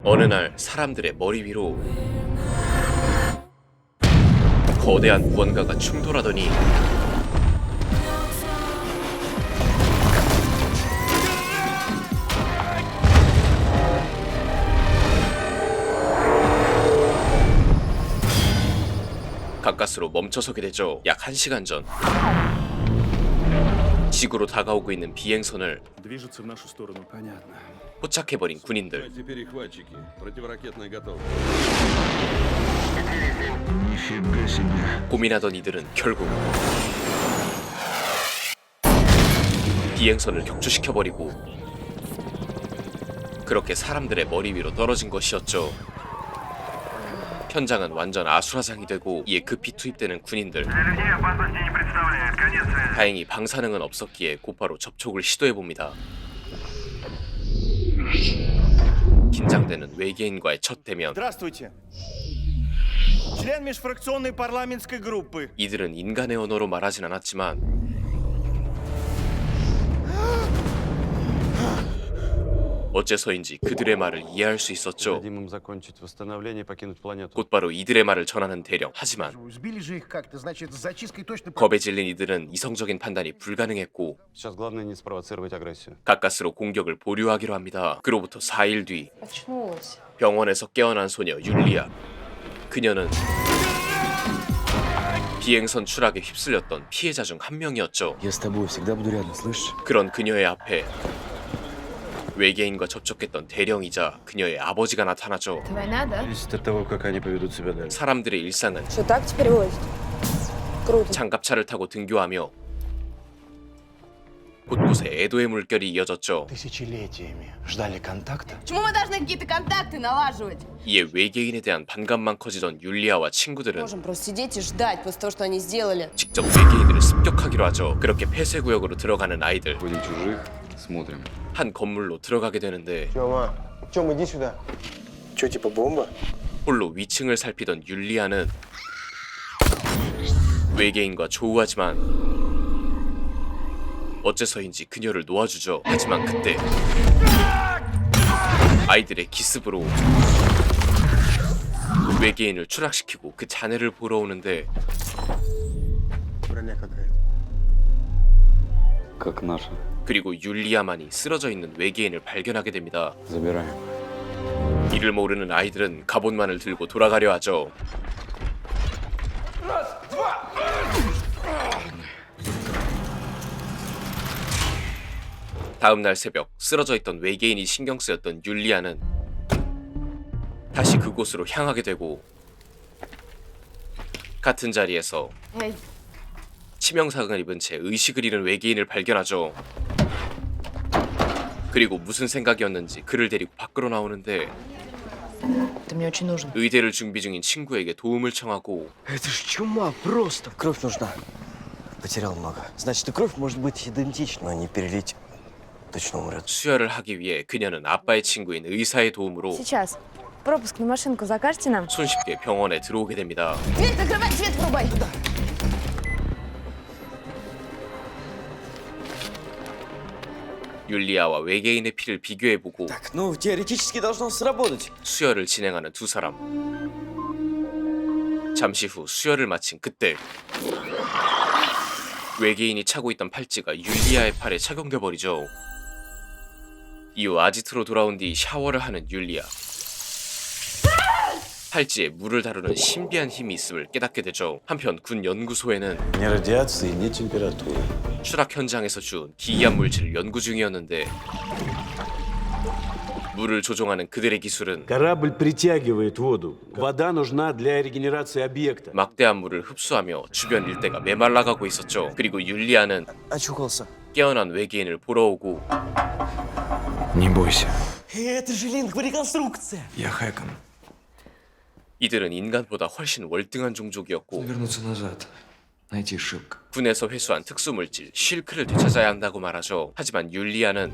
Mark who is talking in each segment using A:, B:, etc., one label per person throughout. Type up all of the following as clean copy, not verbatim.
A: 어느 날 사람들의 머리 위로 거대한 무언가가 충돌하더니 가까스로 멈춰서게 되죠. 약 1시간 전 지구로 다가오고 있는 비행선을
B: Движется в нашу сторону.
C: Понятно.
A: 포착해버린 군인들.
D: Эти перехватчики. Противоракетная готовность.
C: Нифига себе.
A: 고민하던 이들은 결국 비행선을 격추시켜버리고 그렇게 사람들의 머리 위로 떨어진 것이었죠. 현장은 완전 아수라장이 되고 이에 급히 투입되는 군인들. 다행히 방사능은 없었기에 곧바로 접촉을 시도해봅니다. 긴장되는 외계인과의 첫 대면.
E: Здравствуйте. Член межфракционной парламентской группы.
A: 이들은 인간의 언어로 말하진 않았지만 어째서인지 그들의 말을 이해할 수 있었죠.
C: Дадим им закончить восстановление и покинуть планету.
A: 곧바로 이들의 말을 전하는 대령. 하지만
F: Сбили же их как-то, значит, с зачисткой точно...
A: 겁에 질린 이들은 이성적인 판단이 불가능했고
C: Сейчас главное не спровоцировать агрессию.
A: 가까스로 공격을 보류하기로 합니다. 그로부터 4일 뒤
G: Очнулась.
A: 병원에서 깨어난 소녀 율리아. 그녀는 비행선 추락에 휩쓸렸던 피해자 중 한 명이었죠.
H: Я с тобой всегда буду рядом, слышишь?
A: 그런 그녀의 앞에 외계인과 접촉했던 대령이자 그녀의 아버지가 나타나죠.
G: Это война, да?
C: Зависит от того, как они поведут себя дальше.
A: 사람들의 일상은
G: Что, так теперь возят? Круто.
A: 장갑차를 타고 등교하며 곳곳에 애도의 물결이 이어졌죠.
F: Тысячелетиями ждали контакта.
G: Почему мы должны какие-то контакты налаживать?
A: 이에 외계인에 대한 반감만 커지던 율리아와 친구들은
G: Можем просто сидеть и ждать после того, что они сделали.
A: 직접 외계인들을 습격하기로 하죠. 그렇게 폐쇄구역으로 들어가는 아이들.
H: Будем чужих, смотрим.
A: 한 건물로 들어가게 되는데
E: Тёма, Тёма, иди сюда. Чё, типа бомба?
A: 홀로 위층을 살피던 율리아는 외계인과 조우하지만 어째서인지 그녀를 놓아주죠. 하지만 그때 아이들의 기습으로 외계인을 추락시키고 그 잔해를 보러 오는데
E: Броня какая-то.
H: Как наша.
A: 그리고 율리아만이 쓰러져 있는 외계인을 발견하게 됩니다.
H: Забираем.
A: 이를 모르는 아이들은 갑옷만을 들고 돌아가려 하죠. 다음 날 새벽 쓰러져 있던 외계인이 신경 쓰였던 율리아는 다시 그곳으로 향하게 되고 같은 자리에서
G: Эй,
A: 치명상을 입은 채 의식을 잃은 외계인을 발견하죠. 그리고 무슨 생각이었는지 그를 데리고 밖으로 나오는데
G: ты мне очень нужен.
A: 의대를 준비 중인 친구에게 도움을 청하고
H: Это ж чума просто. Кровь нужна. Потерял много. Значит, и кровь может быть идентична, но не перелить. Точно умрет.
A: 수혈을 하기 위해 그녀는 아빠의 친구인 의사의 도움으로
I: Сейчас. Пропуск на машинку закажете нам?
A: 손쉽게 병원에 들어오게 됩니다.
G: Дверь закрывай, свет врубай.
A: 율리아와 외계인의 피를 비교해보고
H: Так, ну, теоретически должно сработать.
A: 수혈을 진행하는 두 사람. 잠시 후 수혈을 마친 그때 외계인이 차고 있던 팔찌가 율리아의 팔에 착용돼 버리죠. 이후 아지트로 돌아온 뒤 샤워를 하는 율리아. 팔찌에 물을 다루는 신비한 힘이 있음을 깨닫게 되죠. 한편 군 연구소에는
D: Ни радиации, ни температуры.
A: 추락 현장에서 주운 기이한 물질을 연구 중이었는데 물을 조종하는 그들의 기술은
J: Корабль притягивает воду. Вода нужна для регенерации объекта.
A: 막대한 물을 흡수하며 주변 일대가 메말라가고 있었죠. 그리고 율리아는
H: Очухался.
A: 깨어난 외계인을 보러 오고
C: Не бойся.
H: Это же лингвореконструкция.
C: Я Хэкон.
A: 이들은 인간보다 훨씬 월등한 종족이었고
C: Вернуться назад. Найти Шилк.
A: 군에서 회수한 특수물질 쉴크를 되찾아야 한다고 말하죠. 하지만 율리아는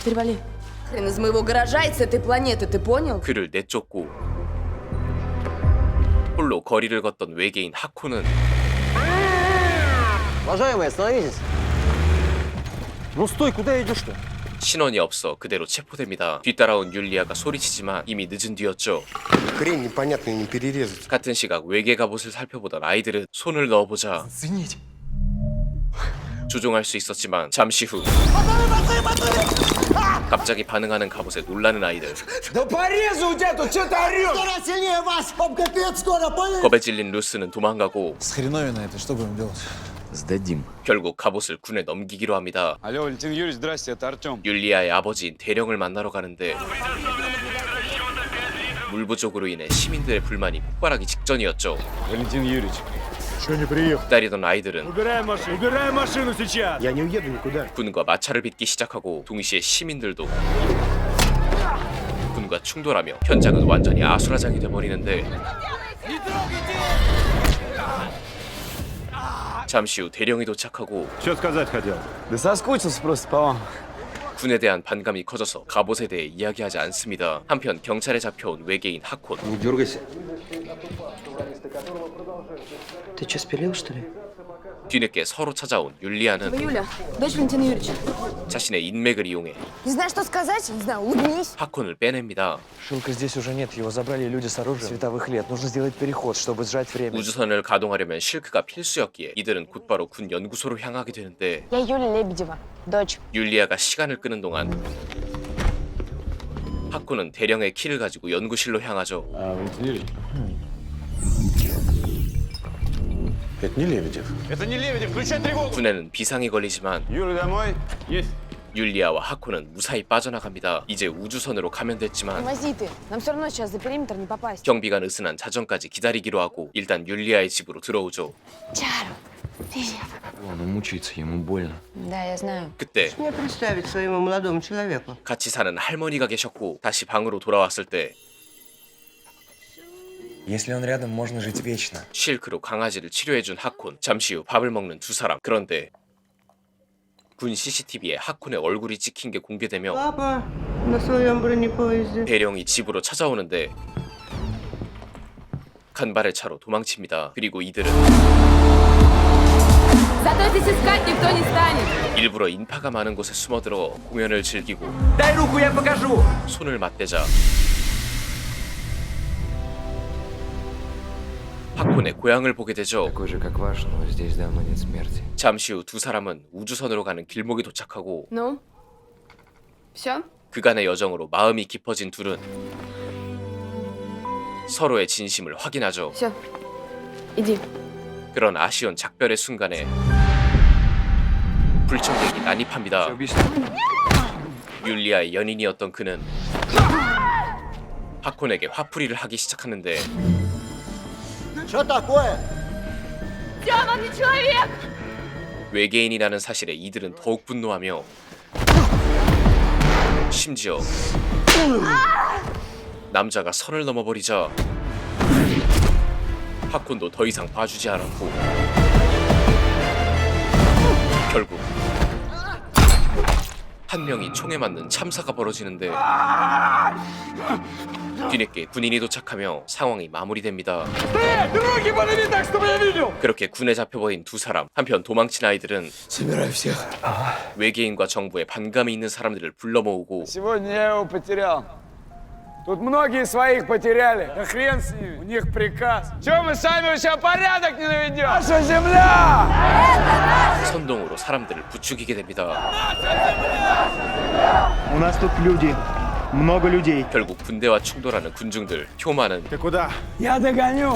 I: Перевали.
G: Хрен из моего гаража и с этой планеты, ты понял?
A: 그를 내쫓고 홀로 거리를 걷던 외계인 하코는
H: Уважаемые, остановитесь.
F: Ну стой, куда идешь-то?
A: 신원이 없어 그대로 체포됩니다. 뒤따라온 율리아가 소리치지만 이미 늦은 뒤였죠.
E: Хрень непонятную не перерезать.
A: 같은 시각 외계 갑옷을 살펴보던 아이들은 손을 넣어보자 조종할 수 있었지만 잠시 후 갑자기 반응하는 갑옷에 놀라는 아이들. 겁에 질린 루스는 도망가고
C: Сдадим.
A: 결국 갑옷을 군에 넘기기로 합니다.
C: Алло, Валентин Юрьевич, здрасте, это Артем.
A: 율리아의 아버지인 대령을 만나러 가는데 물 부족으로 인해 시민들의 불만이 폭발하기 직전이었죠.
C: Валентин Юрьевич.
A: 기다리던 아이들은
E: Я не уеду никуда.
A: 군과 마찰을 빚기 시작하고 동시에 시민들도 군과 충돌하며 현장은 완전히 아수라장이 돼버리는데 잠시 후 대령이 도착하고
C: Что сказать хотел?
E: Да соскучился просто по вам.
A: 군에 대한 반감이 커져서 갑옷에 대해 이야기하지 않습니다. 한편 경찰에 잡혀온 외계인 하콘.
C: Не дергайся.
H: Ты что, спилил, что ли?
A: 뒤늦게 서로 찾아온 율리아는
I: Юля, дочь Валентина Юрьевича.
A: 자신의 인맥을 이용해
I: Не знаю, что сказать, не знаю, улыбнись.
A: 하콘을 빼냅니다.
H: Шилка здесь уже нет, его забрали люди с оружием световых лет. Нужно сделать переход, чтобы сжать время.
A: 우주선을 가동하려면 실크가 필수였기에 이들은 곧바로 군 연구소로 향하게 되는데
I: Я Юля Лебедева, дочь.
A: 율리아가 시간을 끄는 동안 하콘은 대령의 키를 가지고 연구실로 향하죠.
C: Валентин Юрьевич. Это не Лебедев. Это не Лебедев, включай тревогу!
A: 군에는 비상이 걸리지만
C: Юра, домой? Есть.
A: 율리아와 하콘은 무사히 빠져나갑니다. 이제 우주선으로 가면 됐지만
I: Вози ты, нам все равно сейчас за периметр не попасть.
A: 경비가 느슨한 자정까지 기다리기로 하고 일단 율리아의 집으로 들어오죠.
I: Чару, привет.
C: Он мучается, ему больно.
I: Да, я знаю.
A: 그때
E: Мне представить своему молодому человеку.
A: 같이 사는 할머니가 계셨고 다시 방으로 돌아왔을 때
H: Если он рядом, можно жить вечно.
A: 실크로 강아지를 치료해준 하콘. 잠시 후 밥을 먹는 두 사람. 그런데 군 CCTV에 하콘의 얼굴이 찍힌 게 공개되며
E: Папа на своем бронепоезде.
A: 대령이 집으로 찾아오는데 간발의 차로 도망칩니다. 그리고 이들은
I: Зато здесь искать никто не станет.
A: 일부러 인파가 많은 곳에 숨어들어 공연을 즐기고
H: Дай руку, я покажу!
A: 손을 맞대자 하콘의 고향을 보게 되죠.
C: Такой же, как ваш, но здесь давно нет смерти.
A: 잠시 후 두 사람은 우주선으로 가는 길목에 도착하고
I: Ну, все?
A: 그간의 여정으로 마음이 깊어진 둘은 서로의 진심을 확인하죠.
I: Все, иди.
A: 그런 아쉬운 작별의 순간에 불청객이 난입합니다. 율리아의 연인이었던 그는 하콘에게 화풀이를 하기 시작하는데
E: Что такое?
I: Тёма, он не человек!
A: 외계인이라는 사실에 이들은 더욱 분노하며 심지어 남자가 선을 넘어버리자 하콘도 더 이상 봐주지 않았고 결국 한 명이 총에 맞는 참사가 벌어지는데 뒤늦게 군인이 도착하며 상황이 마무리됩니다. 그렇게 군에 잡혀버린 두 사람. 한편 도망친 아이들은 외계인과 정부에 반감이 있는 사람들을 불러 모으고
B: Сегодня я его потерял. Тут многие своих потеряли. Да хрен с ними, у них приказ. Чё мы сами сейчас порядок не наведем? Наша земля!
A: 선동으로 사람들을 부추기게 됩니다.
E: У нас тут люди. Много людей.
A: 결국 군대와 충돌하는 군중들. 효마는
E: Ты куда?
B: Я догоню.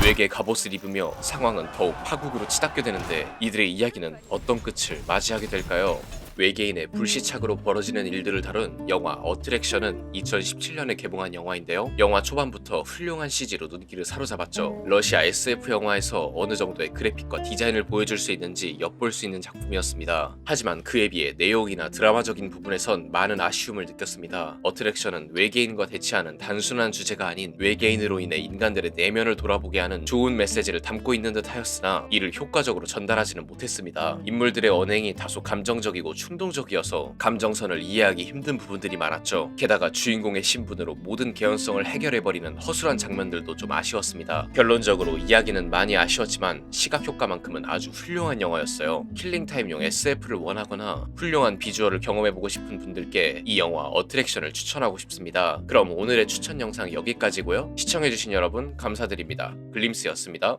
A: 외계 갑옷을 입으며 상황은 더욱 파국으로 치닫게 되는데 이들의 이야기는 어떤 끝을 맞이하게 될까요? 외계인의 불시착으로 벌어지는 일들을 다룬 영화 어트랙션은 2017년에 개봉한 영화인데요. 영화 초반부터 훌륭한 CG로 눈길을 사로잡았죠. 러시아 SF 영화에서 어느 정도의 그래픽과 디자인을 보여줄 수 있는지 엿볼 수 있는 작품이었습니다. 하지만 그에 비해 내용이나 드라마적인 부분에선 많은 아쉬움을 느꼈습니다. 어트랙션은 외계인과 대치하는 단순한 주제가 아닌 외계인으로 인해 인간들의 내면을 돌아보게 하는 좋은 메시지를 담고 있는 듯 하였으나 이를 효과적으로 전달하지는 못했습니다. 인물들의 언행이 다소 감정적이고 충동적이어서 감정선을 이해하기 힘든 부분들이 많았죠. 게다가 주인공의 신분으로 모든 개연성을 해결해버리는 허술한 장면들도 좀 아쉬웠습니다. 결론적으로 이야기는 많이 아쉬웠지만 시각 효과만큼은 아주 훌륭한 영화였어요. 킬링타임용 SF를 원하거나 훌륭한 비주얼을 경험해보고 싶은 분들께 이 영화 어트랙션을 추천하고 싶습니다. 그럼 오늘의 추천 영상 여기까지고요. 시청해주신 여러분 감사드립니다. 글림스였습니다.